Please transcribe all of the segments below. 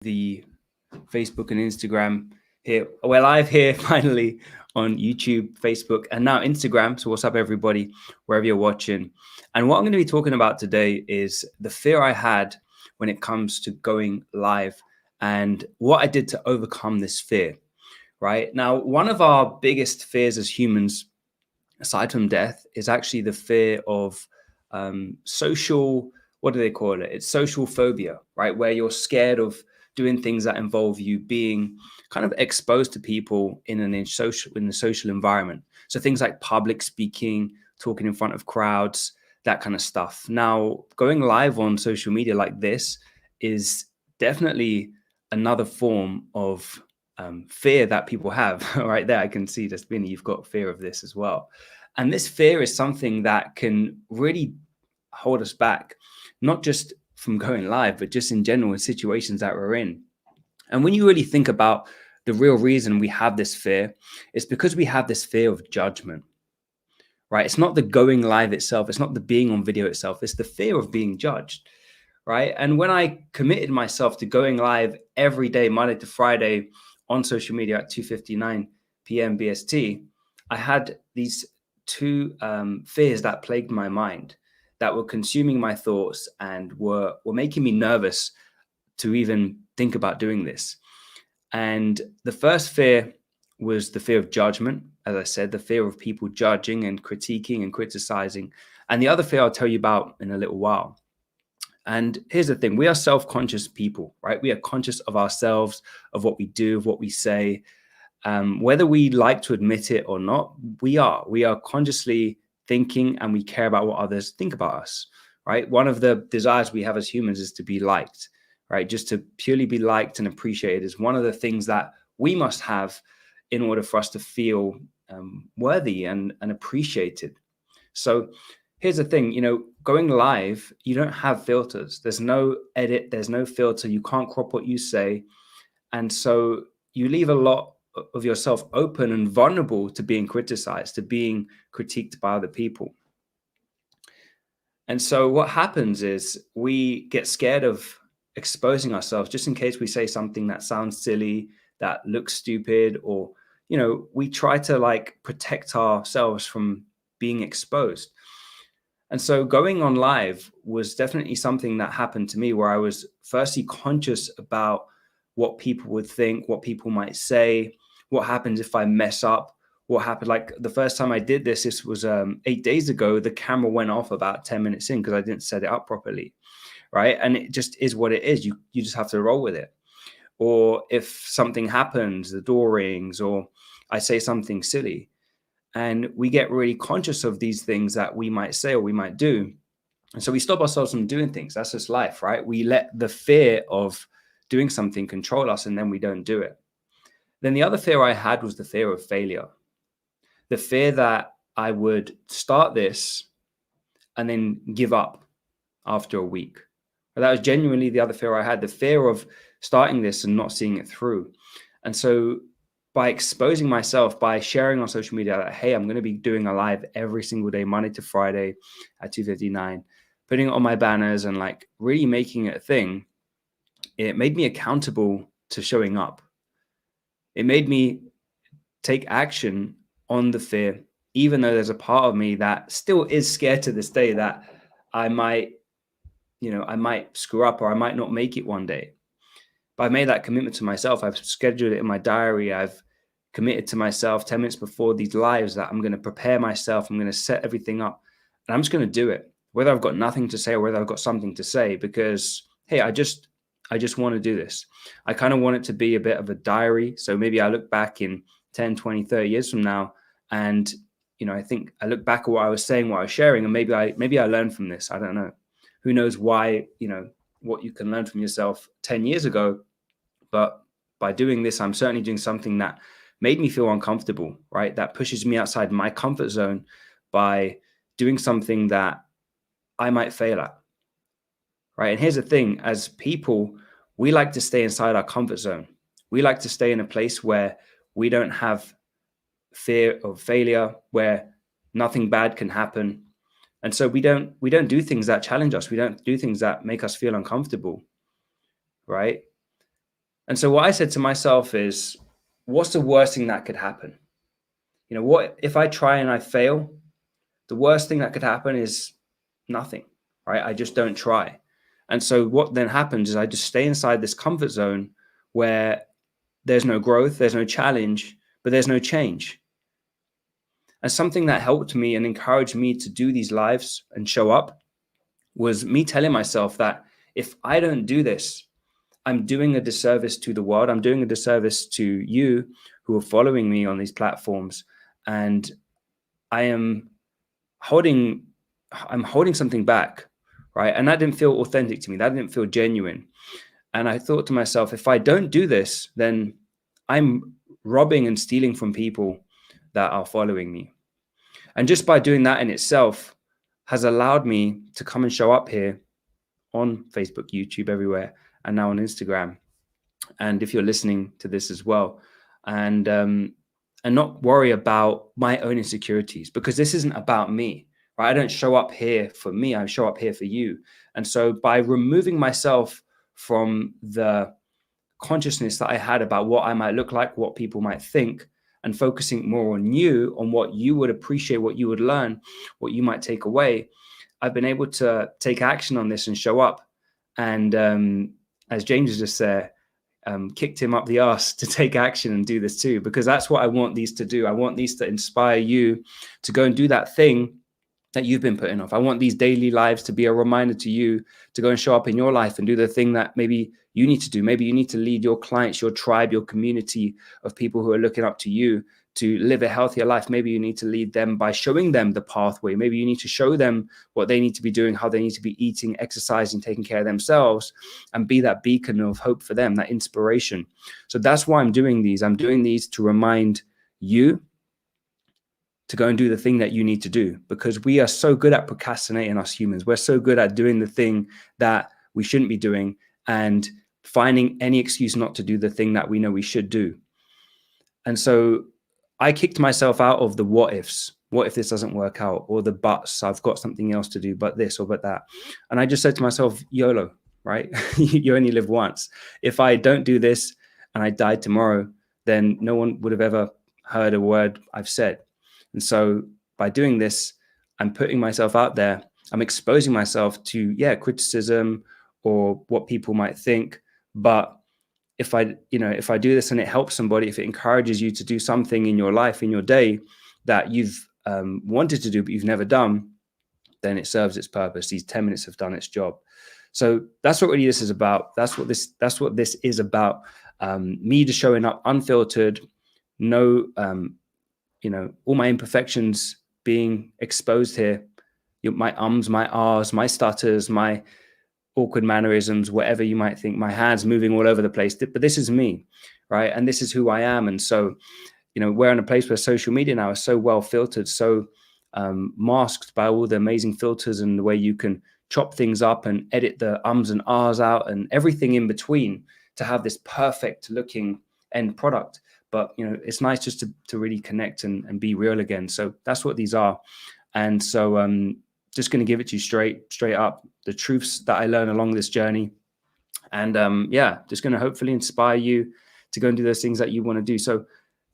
the Facebook and Instagram here. We're live here finally on YouTube, Facebook, and now Instagram. So what's up, everybody, wherever you're watching. And what I'm going to be talking about today is the fear I had when it comes to going live and what I did to overcome this fear, right? Now, one of our biggest fears as humans, aside from death, is actually the fear of social, what do they call it? It's social phobia, right? Where you're scared of doing things that involve you being kind of exposed to people in a social environment. So things like public speaking, talking in front of crowds, that kind of stuff. Now, going live on social media like this is definitely another form of fear that people have. Right there, I can see that, Vinny, you've got fear of this as well. And this fear is something that can really hold us back, not just from going live, but just in general in situations that we're in. And when you really think about the real reason we have this fear, it's because we have this fear of judgment, right? It's not the going live itself. It's not the being on video itself. It's the fear of being judged, right? And when I committed myself to going live every day, Monday to Friday on social media at 2:59 p.m. BST, I had these two fears that plagued my mind, that were consuming my thoughts and were making me nervous to even think about doing this. And the first fear was the fear of judgment. As I said, the fear of people judging and critiquing and criticizing. And the other fear I'll tell you about in a little while. And here's the thing, we are self-conscious people, right? We are conscious of ourselves, of what we do, of what we say. Whether we like to admit it or not, we are consciously thinking, and we care about what others think about us, right? One of the desires we have as humans is to be liked, right? Just to purely be liked and appreciated is one of the things that we must have in order for us to feel worthy and appreciated. So here's the thing, going live, you don't have filters. There's no edit, there's no filter. You can't crop what you say. And so you leave a lot of yourself open and vulnerable to being criticized, to being critiqued by other people. And so what happens is we get scared of exposing ourselves just in case we say something that sounds silly, that looks stupid, or, we try to protect ourselves from being exposed. And so going on live was definitely something that happened to me, where I was firstly conscious about what people would think, what people might say, what happens if I mess up, what happened. Like the first time I did this was 8 days ago, the camera went off about 10 minutes in because I didn't set it up properly, right? And it just is what it is. You just have to roll with it. Or if something happens, the door rings, or I say something silly, and we get really conscious of these things that we might say or we might do. And so we stop ourselves from doing things. That's just life, right? We let the fear of doing something control us, and then we don't do it. Then the other fear I had was the fear of failure. The fear that I would start this and then give up after a week. But that was genuinely the other fear I had, the fear of starting this and not seeing it through. And so by exposing myself, by sharing on social media that, hey, I'm going to be doing a live every single day, Monday to Friday at 2:59, putting it on my banners and really making it a thing, it made me accountable to showing up. It made me take action on the fear, even though there's a part of me that still is scared to this day that I might screw up or I might not make it one day. But I made that commitment to myself. I've scheduled it in my diary. I've committed to myself 10 minutes before these lives that I'm going to prepare myself. I'm going to set everything up, and I'm just going to do it, whether I've got nothing to say or whether I've got something to say, because, hey, I just want to do this. I kind of want it to be a bit of a diary. So maybe I look back in 10, 20, 30 years from now, and, I think I look back at what I was saying, what I was sharing, and maybe I learned from this. I don't know. Who knows why, what you can learn from yourself 10 years ago. But by doing this, I'm certainly doing something that made me feel uncomfortable, right? That pushes me outside my comfort zone by doing something that I might fail at, right? And here's the thing, as people, we like to stay inside our comfort zone. We like to stay in a place where we don't have fear of failure, where nothing bad can happen. And so we don't do things that challenge us. We don't do things that make us feel uncomfortable, right? And so what I said to myself is, what's the worst thing that could happen? What if I try and I fail? The worst thing that could happen is nothing, right? I just don't try. And so what then happens is I just stay inside this comfort zone where there's no growth, there's no challenge, but there's no change. And something that helped me and encouraged me to do these lives and show up was me telling myself that if I don't do this, I'm doing a disservice to the world. I'm doing a disservice to you who are following me on these platforms. And I'm holding something back, right? And that didn't feel authentic to me. That didn't feel genuine. And I thought to myself, if I don't do this, then I'm robbing and stealing from people that are following me. And just by doing that in itself has allowed me to come and show up here on Facebook, YouTube, everywhere, and now on Instagram. And if you're listening to this as well, and not worry about my own insecurities, because this isn't about me, right? I don't show up here for me. I show up here for you. And so by removing myself from the consciousness that I had about what I might look like, what people might think, and focusing more on you, on what you would appreciate, what you would learn, what you might take away, I've been able to take action on this and show up. And as James just said, kicked him up the arse to take action and do this too, because that's what I want these to do. I want these to inspire you to go and do that thing that you've been putting off. I want these daily lives to be a reminder to you to go and show up in your life and do the thing that maybe you need to do. Maybe you need to lead your clients, your tribe, your community of people who are looking up to you to live a healthier life. Maybe you need to lead them by showing them the pathway. Maybe you need to show them what they need to be doing, how they need to be eating, exercising, taking care of themselves, and be that beacon of hope for them, that inspiration. So that's why I'm doing these. I'm doing these to remind you to go and do the thing that you need to do, because we are so good at procrastinating, us humans. We're so good at doing the thing that we shouldn't be doing and finding any excuse not to do the thing that we know we should do. And so I kicked myself out of the what ifs. What if this doesn't work out? Or the buts, I've got something else to do, but this or but that. And I just said to myself, YOLO, right? You only live once. If I don't do this and I died tomorrow, then no one would have ever heard a word I've said. And so by doing this, I'm putting myself out there. I'm exposing myself to, criticism or what people might think. But if I do this and it helps somebody, if it encourages you to do something in your life, in your day that you've wanted to do, but you've never done, then it serves its purpose. These 10 minutes have done its job. So that's what really this is about. That's what this is about. Me just showing up unfiltered, no, all my imperfections being exposed here. My ums, my ahs, my stutters, my awkward mannerisms, whatever you might think, my hands moving all over the place. But this is me, right? And this is who I am. And so, we're in a place where social media now is so well filtered, so masked by all the amazing filters and the way you can chop things up and edit the ums and ahs out and everything in between to have this perfect looking end product. But, it's nice just to really connect and be real again. So that's what these are. And so just going to give it to you straight up, the truths that I learned along this journey. And just going to hopefully inspire you to go and do those things that you want to do. So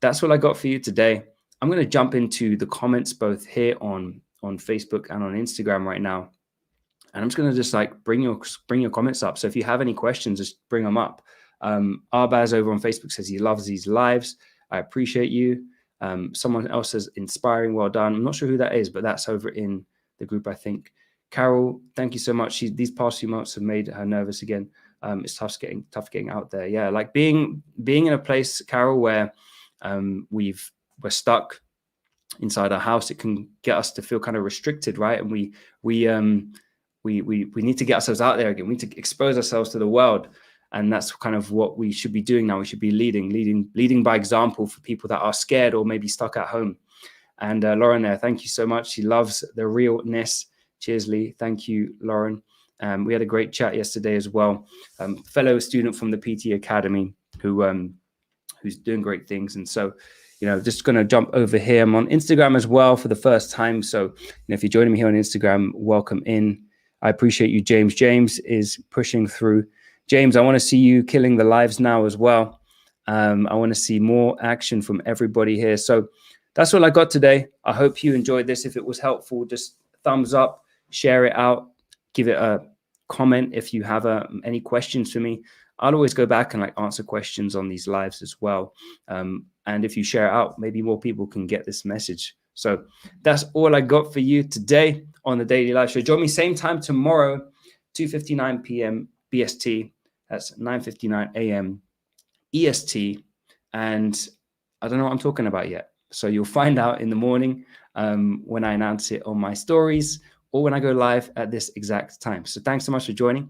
that's what I got for you today. I'm going to jump into the comments both here on Facebook and on Instagram right now. And I'm just going to just bring your comments up. So if you have any questions, just bring them up. Arbaz over on Facebook says he loves these lives. I appreciate you. Someone else says inspiring, well done. I'm not sure who that is, but that's over in the group, I think. Carol, thank you so much. These past few months have made her nervous again. It's tough getting out there. Yeah, like being in a place, Carol, where we're stuck inside our house. It can get us to feel kind of restricted, right? And we need to get ourselves out there again. We need to expose ourselves to the world. And that's kind of what we should be doing now. We should be leading by example for people that are scared or maybe stuck at home. And Lauren there, thank you so much. She loves the realness. Cheers, Lee. Thank you, Lauren. We had a great chat yesterday as well. Fellow student from the PT Academy who's doing great things. And so, just going to jump over here. I'm on Instagram as well for the first time. So, if you're joining me here on Instagram, welcome in. I appreciate you, James. James is pushing through James, I want to see you killing the lives now as well. I want to see more action from everybody here. So that's all I got today. I hope you enjoyed this. If it was helpful, just thumbs up, share it out, give it a comment if you have any questions for me. I'll always go back and like answer questions on these lives as well. And if you share it out, maybe more people can get this message. So that's all I got for you today on the Daily Live Show. Join me same time tomorrow, 2:59 p.m. BST. That's 9:59 a.m. EST. And I don't know what I'm talking about yet. So you'll find out in the morning when I announce it on my stories or when I go live at this exact time. So thanks so much for joining.